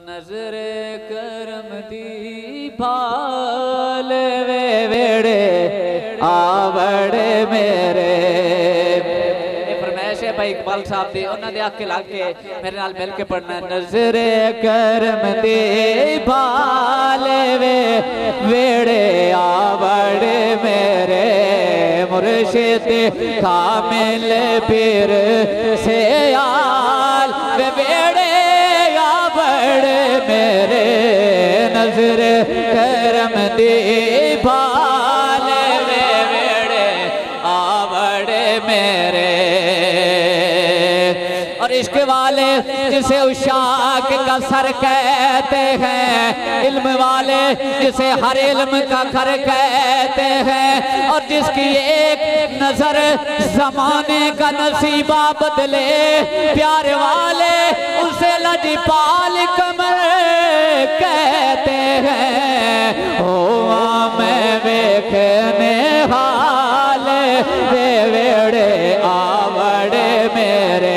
नजर करम दी भाल वे वेड़े आवड़े मेरे। फरमाइश है भाई इकबाल साहब दी, उन्होंने दे आके लाके मेरे नाल मिल के पढ़ना। नजर करम दी भाल वे वेड़े आवड़े मेरे, मुर्शिद कामिल पीर से आल वे वेड़े आवड़े मेरे। नजर करम दी भाल वे वेड़े आवड़े मेरे। और इश्क वाले जिसे उशाक का सर कहते हैं, इल्म वाले जिसे हर इल्म का घर कहते हैं, और जिसकी एक नजर जमाने का नसीबा बदले, प्यार वाले उसे लजपाल कमर कहते हैं। ओ मैं देखने हाल वे वेड़े आवड़े मेरे।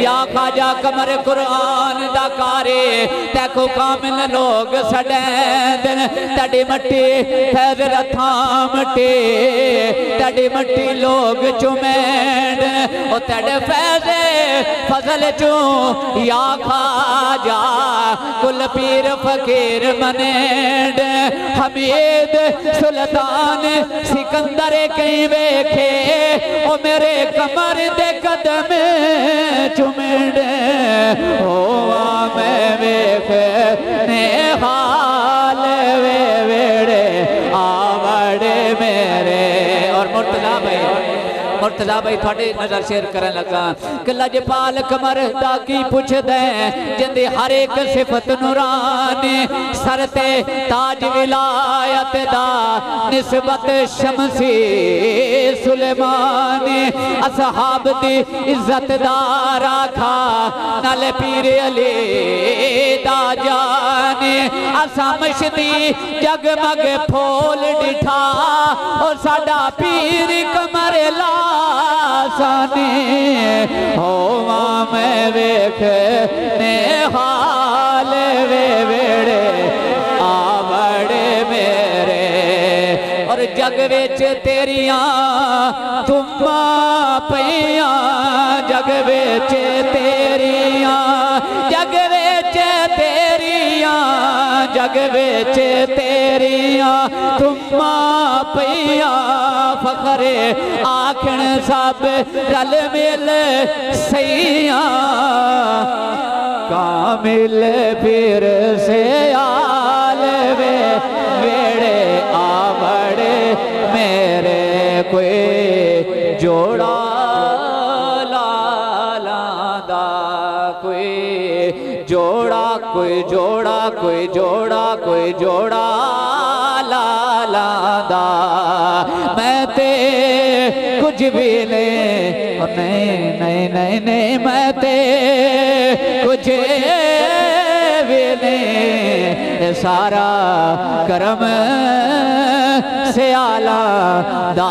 या खाजा कमर कुरान दा कारी तैको कामिल लोग सड़ैंदन, तड़ी मट्टी फैज रथा मट्टी, तड़ी मट्टी लोग चुमेंड, ओ तड़े फैजे फजल चू या खाजा कुल पीर फकीर मनेंड। हमीद सुल्तान सिकंदर कई वेखे, ओ मेरे कमर दे कदम चुमेंड। ओ मैं वेखने हाल वे वेड़े आवड़े मेरे। और मुर्तजा भाई थोड़ी नजर शेयर करन लगा कि लजपाल कमर दा की पुछदे, जिंदी हर एक सिफत नूरानी, सर ते ताज विलायत दा निस्बत शमसी सुलेमानी। असहाब दी इज्जत दा राखा नाल पीर अली दा जानी। असा मशदी जगमग फूल डिठा, और साडा पीर कमर लासानी। होवा मैं वेखने हाल वे वेड़े आवड़े मेरे। और जग विच तेरियां तुमा पईयां, जग विच तेरियां, जग विच तेरियां, जग विच तेरियां तुमा पईयां। फखरे आखण सब रल मिल सैया, कामिल पीर से आल वे वेड़े आवड़े मेरे। कोई जोड़ा लाला दा, कोई जोड़ा, कोई जोड़ा, कोई जोड़ा, कोई जोड़ा लाला दा। मैं ते कुछ भी नहीं नहीं नहीं नहीं, मैं ते कुछ भी नहीं, सारा करम से आला दा।